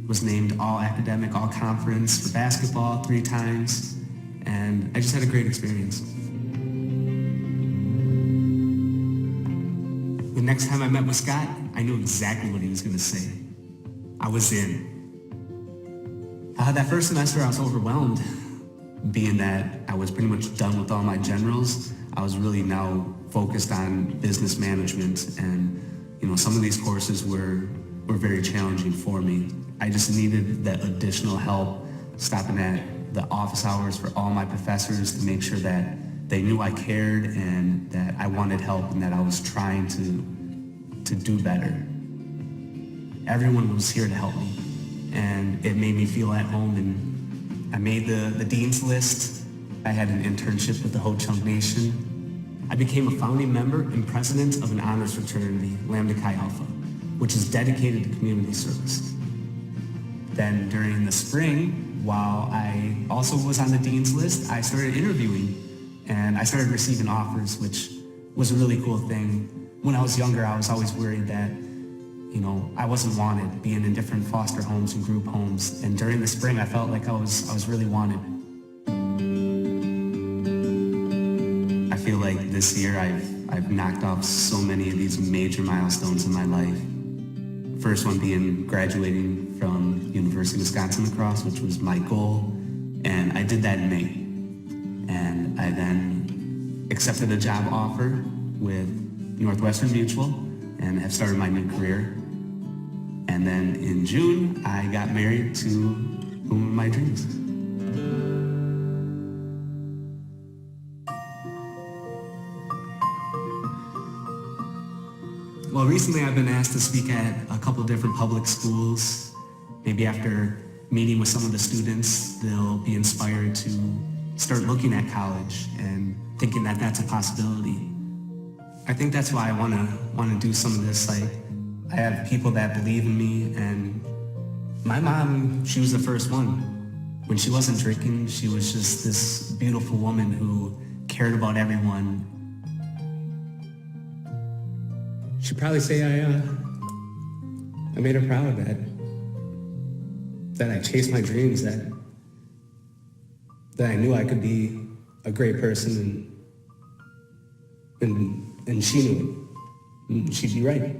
was named all academic, all conference for basketball 3 times, and I just had a great experience. The next time I met with Scott, I knew exactly what he was going to say. I was in. That first semester, I was overwhelmed, being that I was pretty much done with all my generals. I was really now focused on business management, and some of these courses were very challenging for me. I just needed that additional help, stopping at the office hours for all my professors to make sure that they knew I cared and that I wanted help and that I was trying to do better. Everyone was here to help me, and it made me feel at home, and I made the dean's list. I had an internship with the Ho-Chunk Nation. I became a founding member and president of an honors fraternity, Lambda Chi Alpha, which is dedicated to community service. Then during the spring, while I also was on the dean's list, I started interviewing, and I started receiving offers, which was a really cool thing. When I was younger, I was always worried that, I wasn't wanted, being in different foster homes and group homes. And during the spring, I felt like I was really wanted. I feel like this year I've knocked off so many of these major milestones in my life. First one being graduating from University of Wisconsin-La Crosse, which was my goal. And I did that in May. And I then accepted a job offer with Northwestern Mutual and have started my new career. And then in June, I got married to whom of my dreams. Well, recently I've been asked to speak at a couple of different public schools. Maybe after meeting with some of the students, they'll be inspired to start looking at college and thinking that that's a possibility. I think that's why I want to do some of this. Like, I have people that believe in me, and my mom, she was the first one. When she wasn't drinking, she was just this beautiful woman who cared about everyone. She'd probably say I made her proud, that I chased my dreams, that I knew I could be a great person, and she knew it. And she'd be right.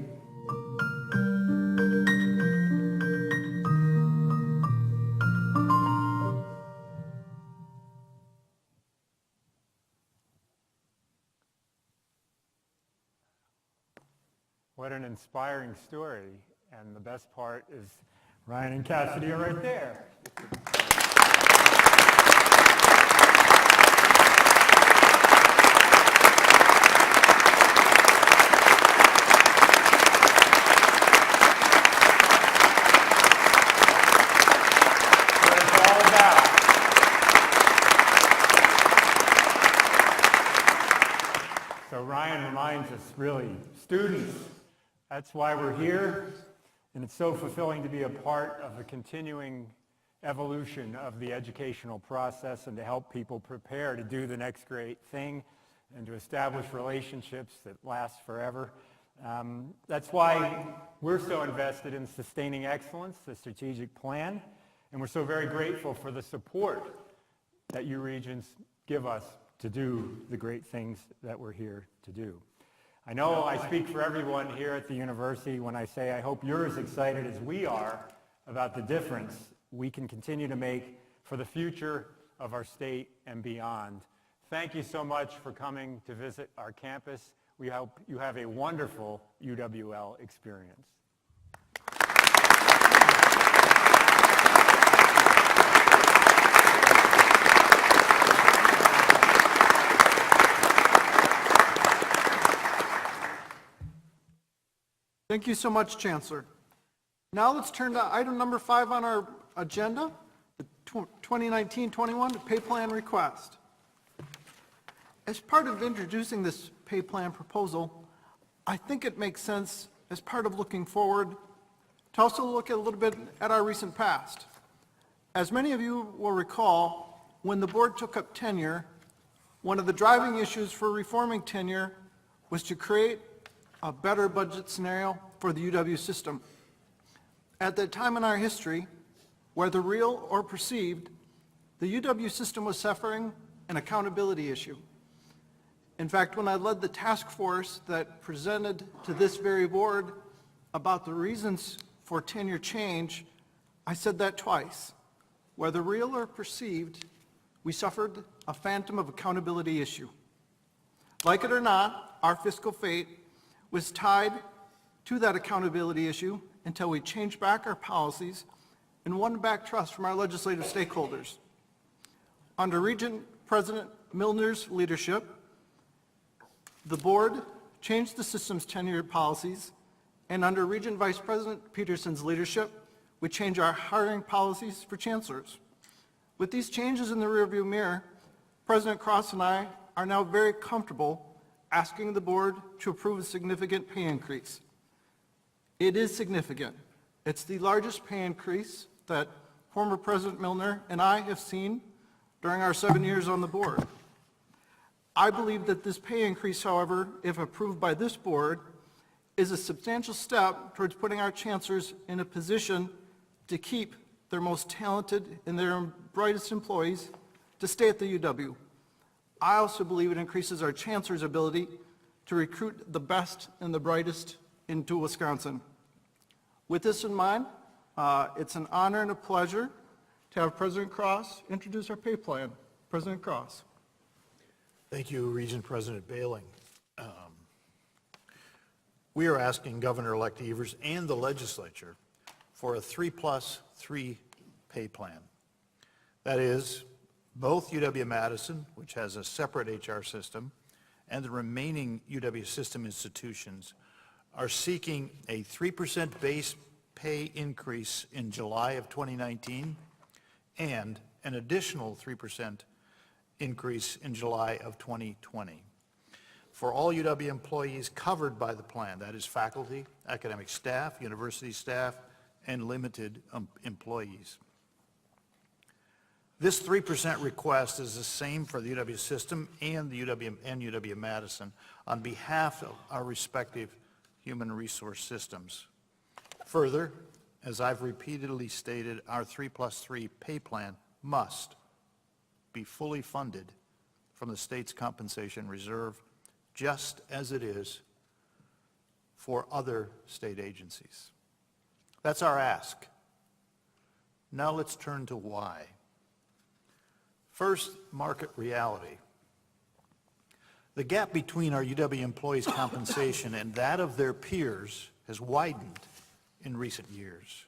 What an inspiring story. And the best part is Ryan and Cassidy are right there. What it's all about. So Ryan reminds us, really, students, that's why we're here, and it's so fulfilling to be a part of the continuing evolution of the educational process and to help people prepare to do the next great thing and to establish relationships that last forever. That's why we're so invested in sustaining excellence, the strategic plan, and we're so very grateful for the support that you Regents give us to do the great things that we're here to do. I know I speak for everyone here at the university when I say I hope you're as excited as we are about the difference we can continue to make for the future of our state and beyond. Thank you so much for coming to visit our campus. We hope you have a wonderful UWL experience. Thank you so much, Chancellor. Now let's turn to item number 5 on our agenda, the 2019-21 pay plan request. As part of introducing this pay plan proposal, I think it makes sense, as part of looking forward, to also look a little bit at our recent past. As many of you will recall, when the board took up tenure, one of the driving issues for reforming tenure was to create a better budget scenario for the UW system. At that time in our history, whether real or perceived, the UW system was suffering an accountability issue. In fact, when I led the task force that presented to this very board about the reasons for tenure change, I said that twice. Whether real or perceived, we suffered a phantom of accountability issue. Like it or not, our fiscal fate was tied to that accountability issue until we changed back our policies and won back trust from our legislative stakeholders. Under Regent President Milner's leadership, the board changed the system's tenure policies, and under Regent Vice President Peterson's leadership, we changed our hiring policies for chancellors. With these changes in the rearview mirror, President Crosse and I are now very comfortable asking the board to approve a significant pay increase. It is significant. It's the largest pay increase that former President Milner and I have seen during our 7 years on the board. I believe that this pay increase, however, if approved by this board, is a substantial step towards putting our chancellors in a position to keep their most talented and their brightest employees to stay at the UW. I also believe it increases our chancellor's ability to recruit the best and the brightest into Wisconsin. With this in mind, it's an honor and a pleasure to have President Crosse introduce our pay plan. President Crosse. Thank you, Regent President Bailing. We are asking Governor-elect Evers and the legislature for a 3+3 pay plan. That is, both UW-Madison, which has a separate HR system, and the remaining UW system institutions are seeking a 3% base pay increase in July of 2019 and an additional 3% increase in July of 2020. For all UW employees covered by the plan, that is faculty, academic staff, university staff, and limited employees. This 3% request is the same for the UW system and the UW-Madison on behalf of our respective human resource systems. Further, as I've repeatedly stated, our 3+3 pay plan must be fully funded from the state's compensation reserve, just as it is for other state agencies. That's our ask. Now let's turn to why. First, market reality. The gap between our UW employees' compensation and that of their peers has widened in recent years.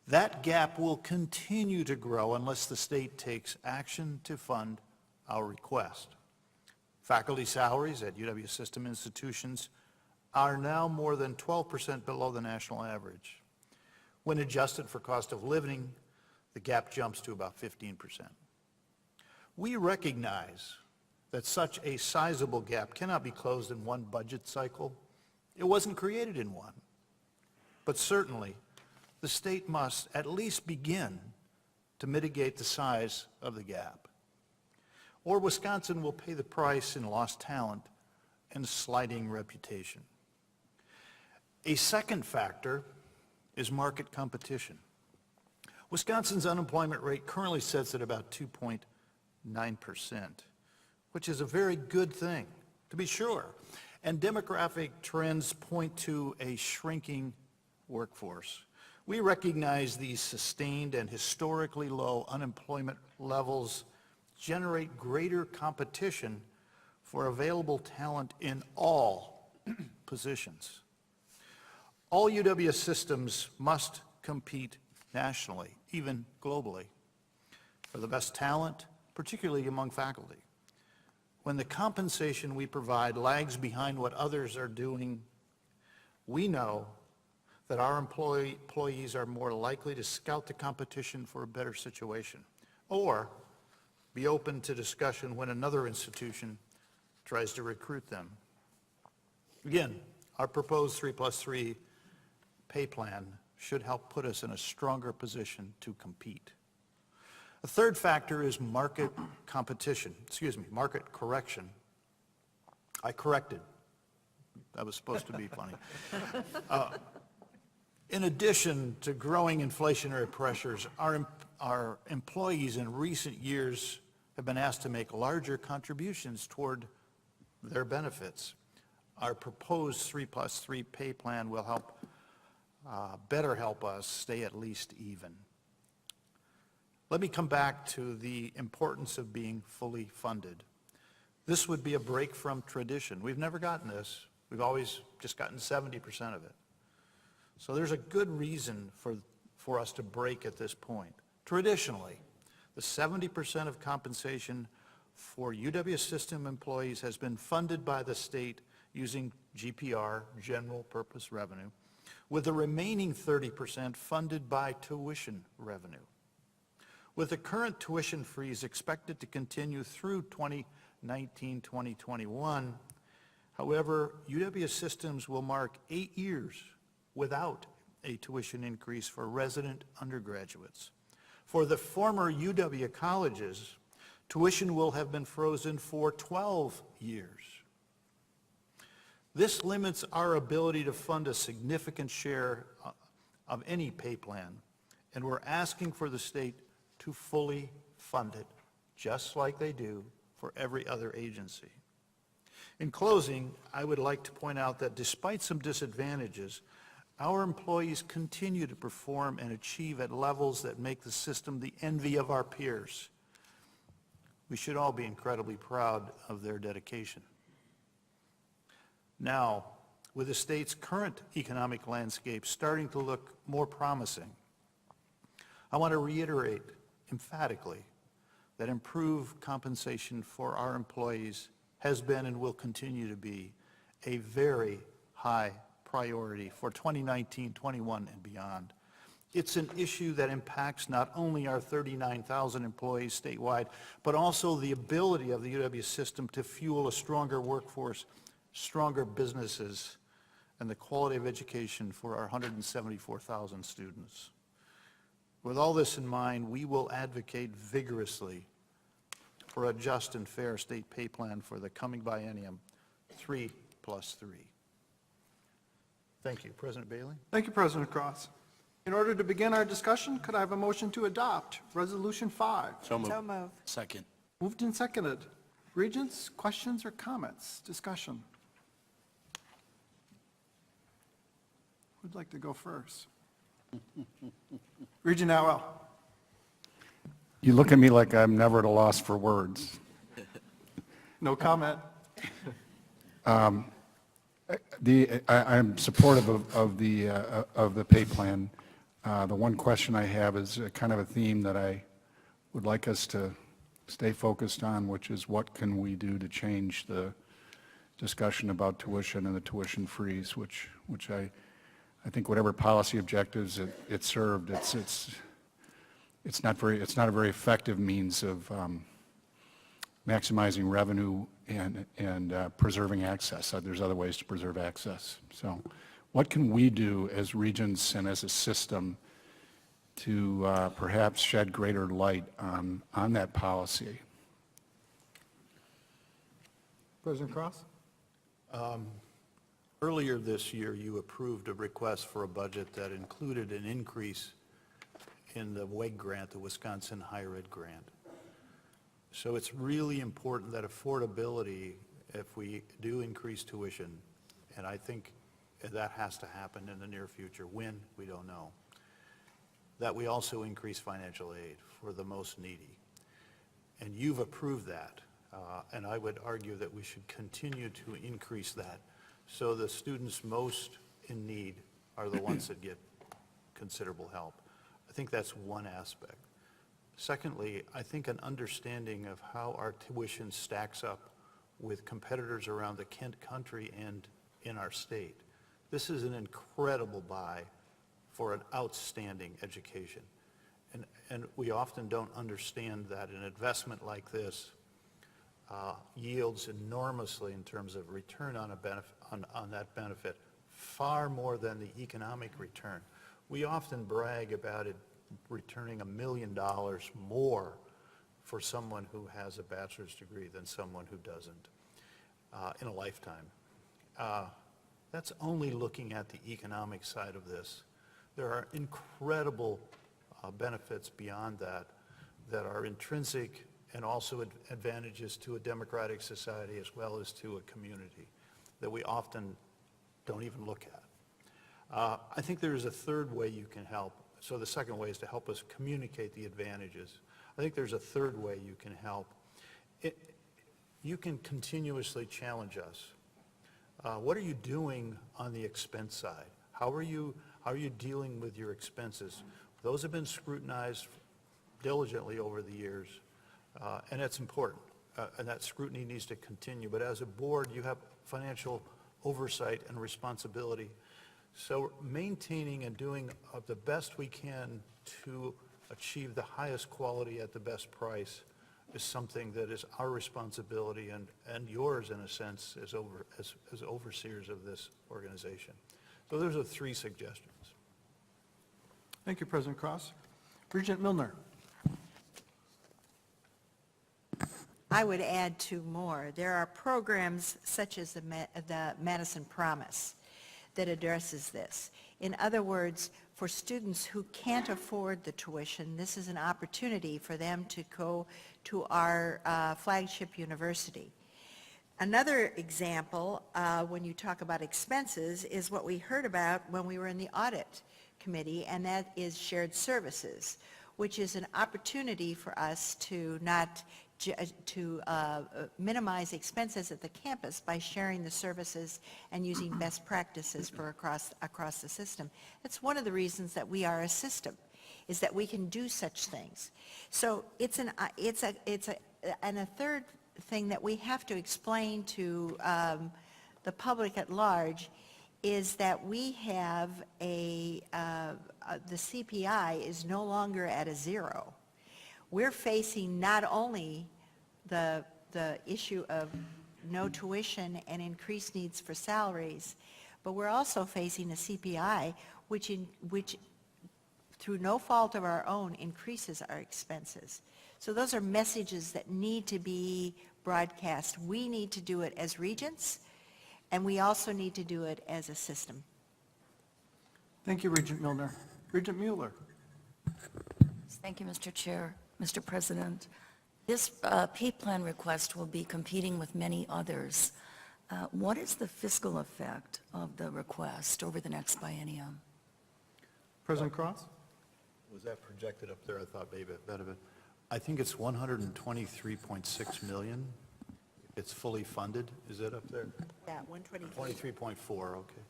That gap will continue to grow unless the state takes action to fund our request. Faculty salaries at UW system institutions are now more than 12% below the national average. When adjusted for cost of living, the gap jumps to about 15%. We recognize that such a sizable gap cannot be closed in one budget cycle. It wasn't created in one. But certainly, the state must at least begin to mitigate the size of the gap. Or Wisconsin will pay the price in lost talent and sliding reputation. A second factor is market competition. Wisconsin's unemployment rate currently sits at about 2.9%, which is a very good thing, to be sure. And demographic trends point to a shrinking workforce. We recognize these sustained and historically low unemployment levels generate greater competition for available talent in all positions. All UW systems must compete nationally, even globally, for the best talent, particularly among faculty. When the compensation we provide lags behind what others are doing, we know that our employees are more likely to scout the competition for a better situation or be open to discussion when another institution tries to recruit them. Again, our proposed 3+3 pay plan should help put us in a stronger position to compete. A third factor is market correction. I corrected. That was supposed to be funny. In addition to growing inflationary pressures, our employees in recent years have been asked to make larger contributions toward their benefits. Our proposed 3+3 pay plan will better help us stay at least even. Let me come back to the importance of being fully funded. This would be a break from tradition. We've never gotten this. We've always just gotten 70% of it. So there's a good reason for us to break at this point. Traditionally, the 70% of compensation for UW system employees has been funded by the state using GPR, general purpose revenue, with the remaining 30% funded by tuition revenue. With the current tuition freeze expected to continue through 2019-2021, however, UW systems will mark 8 years without a tuition increase for resident undergraduates. For the former UW colleges, Tuition will have been frozen for 12 years. This limits our ability to fund a significant share of any pay plan, and we're asking for the state to fully fund it, just like they do for every other agency. In closing, I would like to point out that despite some disadvantages, our employees continue to perform and achieve at levels that make the system the envy of our peers. We should all be incredibly proud of their dedication. Now, with the state's current economic landscape starting to look more promising, I want to reiterate emphatically that improved compensation for our employees has been and will continue to be a very high priority for 2019, 21, and beyond. It's an issue that impacts not only our 39,000 employees statewide, but also the ability of the UW system to fuel a stronger workforce, stronger businesses, and the quality of education for our 174,000 students. With all this in mind, we will advocate vigorously for a just and fair state pay plan for the coming biennium, 3+3. Thank you. President Bailey? Thank you, President Cross. In order to begin our discussion, could I have a motion to adopt Resolution 5? So moved. Second. Moved and seconded. Regents, questions or comments? Discussion. Who'd like to go first? Regent Atwell. You look at me like I'm never at a loss for words. No comment. I'm supportive of the pay plan. The one question I have is kind of a theme that I would like us to stay focused on, which is what can we do to change the discussion about tuition and the tuition freeze, which I think whatever policy objectives it served, it's not a very effective means of maximizing revenue and preserving access. There's other ways to preserve access. So what can we do as Regents and as a system to perhaps shed greater light on that policy? President Cross? Earlier this year, you approved a request for a budget that included an increase in the WEG grant, the Wisconsin Higher Ed grant. So it's really important that affordability, if we do increase tuition, and I think that has to happen in the near future, when, we don't know, that we also increase financial aid for the most needy. And you've approved that, and I would argue that we should continue to increase that so the students most in need are the ones that get considerable help. I think that's one aspect. Secondly, I think an understanding of how our tuition stacks up with competitors around the country and in our state. This is an incredible buy for an outstanding education. And we often don't understand that an investment like this yields enormously in terms of return on that benefit, far more than the economic return. We often brag about it returning $1 million more for someone who has a bachelor's degree than someone who doesn't in a lifetime. That's only looking at the economic side of this. There are incredible benefits beyond that that are intrinsic and also advantages to a democratic society as well as to a community that we often don't even look at. I think there is a third way you can help. So the second way is to help us communicate the advantages. I think there's a third way you can help. You can continuously challenge us. What are you doing on the expense side? How are you dealing with your expenses? Those have been scrutinized diligently over the years, and that's important. And that scrutiny needs to continue. But as a board, you have financial oversight and responsibility. So maintaining and doing the best we can to achieve the highest quality at the best price is something that is our responsibility and yours, in a sense, as overseers of this organization. So those are 3 suggestions. Thank you, President Cross. Regent Milner. I would add two more. There are programs such as the Madison Promise that addresses this. In other words, for students who can't afford the tuition, this is an opportunity for them to go to our flagship university. Another example, when you talk about expenses, is what we heard about when we were in the audit committee, and that is shared services, which is an opportunity for us to minimize expenses at the campus by sharing the services and using best practices for across the system. That's one of the reasons that we are a system, is that we can do such things. So and a third thing that we have to explain to the public at large is that we have the CPI is no longer at a zero. We're facing not only the issue of no tuition and increased needs for salaries, but we're also facing a CPI which through no fault of our own increases our expenses. So those are messages that need to be broadcast. We need to do it as Regents, and we also need to do it as a system. Thank you, Regent Milner. Regent Mueller. Thank you, Mr. Chair. Mr. President, this pay plan request will be competing with many others. What is the fiscal effect of the request over the next biennium? President Cross? Was that projected up there? I thought maybe a bit of it. I think it's 123.6 million. It's fully funded. Is it up there? Yeah, 123. 23.4, okay.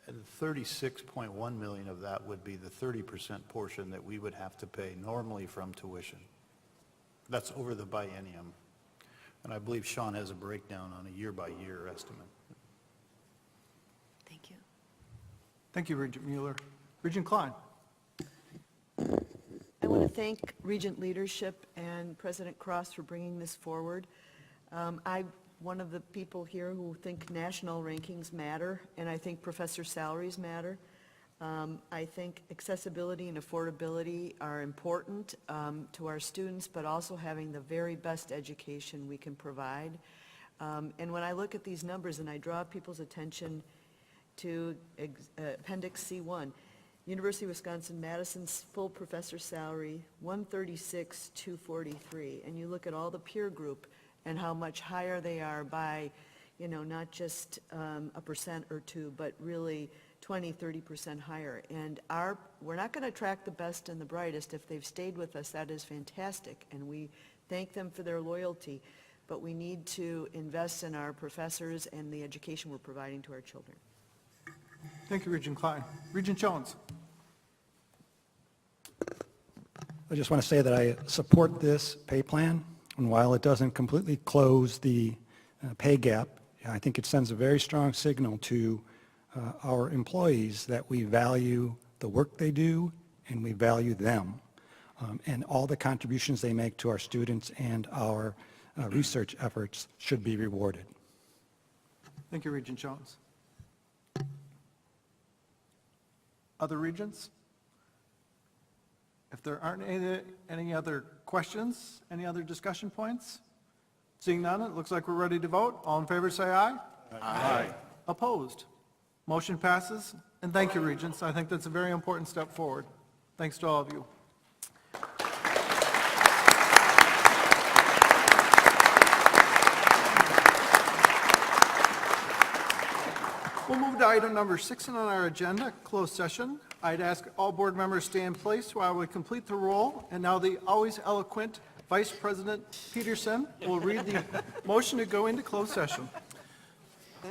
And 36.1 million of that would be the 30% portion that we would have to pay normally from tuition. That's over the biennium. And I believe Sean has a breakdown on a year-by-year estimate. Thank you. Thank you, Regent Mueller. Regent Klein. I want to thank Regent leadership and President Cross for bringing this forward. I'm one of the people here who think national rankings matter, and I think professor salaries matter. I think accessibility and affordability are important to our students, but also having the very best education we can provide. And when I look at these numbers and I draw people's attention to Appendix C1, University of Wisconsin-Madison's full professor salary, $136,243, and you look at all the peer group and how much higher they are by, you know, not just a percent or two, but really 20, 30% higher. And we're not going to attract the best and the brightest. If they've stayed with us, that is fantastic, and we thank them for their loyalty. But we need to invest in our professors and the education we're providing to our children. Thank you, Regent Klein. Regent Jones. I just want to say that I support this pay plan, and while it doesn't completely close the pay gap, I think it sends a very strong signal to our employees that we value the work they do and we value them and all the contributions they make to our students and our research efforts should be rewarded. Thank you, Regent Jones. Other regents? If there aren't any other questions, any other discussion points? Seeing none, it looks like we're ready to vote. All in favor say aye. Aye. Opposed? Motion passes. And thank you, regents. I think that's a very important step forward. Thanks to all of you. We'll move to item number 6 on our agenda, closed session. I'd ask all board members stay in place while we complete the roll. And now the always eloquent Vice President Peterson will read the motion to go into closed session.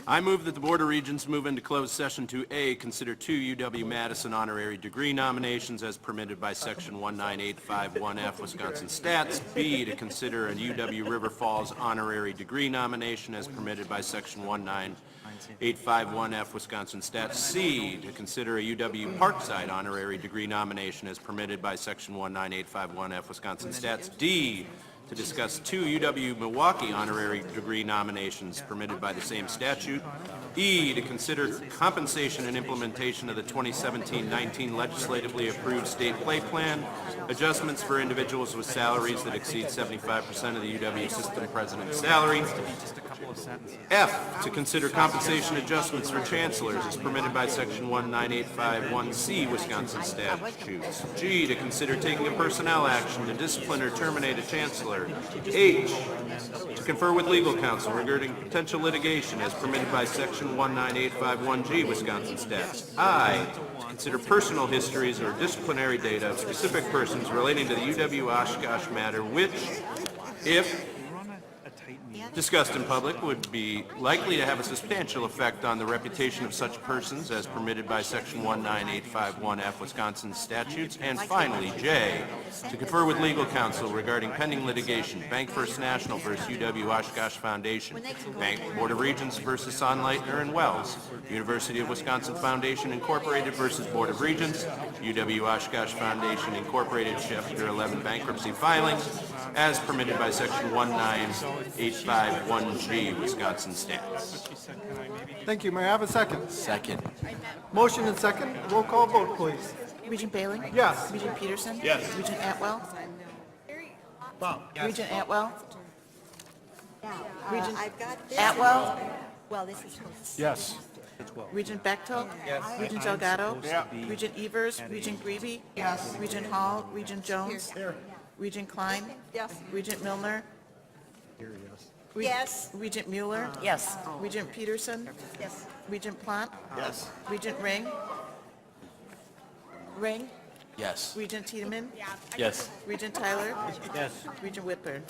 I move that the Board of Regents move into closed session to A, consider 2 UW-Madison honorary degree nominations as permitted by Section 19851F Wisconsin Stats. B, to consider a UW-River Falls honorary degree nomination as permitted by Section 19851F Wisconsin Stats. C, to consider a UW-Parkside honorary degree nomination as permitted by Section 19851F Wisconsin Stats. D, to discuss 2 UW-Milwaukee honorary degree nominations permitted by the same statute. E, to consider compensation and implementation of the 2017-19 legislatively approved state play plan, adjustments for individuals with salaries that exceed 75% of the UW system president's salary. F, to consider compensation adjustments for chancellors as permitted by section 19851C Wisconsin statutes. G, to consider taking a personnel action to discipline or terminate a chancellor. H, to confer with legal counsel regarding potential litigation as permitted by section 19851G Wisconsin statutes. I, to consider personal histories or disciplinary data of specific persons relating to the UW-Oshkosh matter which, if discussed in public, would be likely to have a substantial effect on the reputation of such persons as permitted by section 19851F Wisconsin statutes. And finally, J, to confer with legal counsel regarding pending litigation, Bank First National versus UW-Oshkosh Foundation, Bank Board of Regents versus Sonleitner and Wells, University of Wisconsin Foundation Incorporated versus Board of Regents, UW-Oshkosh Foundation Incorporated Chapter 11 bankruptcy filings, as permitted by section 19851G Wisconsin stats. Thank you. May I have a second? Second. Motion and second. Roll call vote, please. Regent Bailey? Yes. Regent Peterson? Yes. Regent Atwell? Regent Atwell? Regent Atwell? Well, this is. Yes. Regent Bechtel? Yes. Regent Delgado? Yeah. Regent Evers? Regent Greavy? Yes. Regent Hall? Regent Jones? Regent Klein? Yes. Regent Milner? Yes. Regent Mueller? Yes. Regent Peterson? Yes. Regent Plant? Yes. Regent Ring? Ring? Yes. Regent Tiedemann? Yes. Regent Tyler? Yes. Regent Whitburn?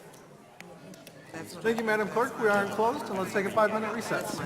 Thank you, Madam Clerk. We are closed, and let's take a 5-minute recess.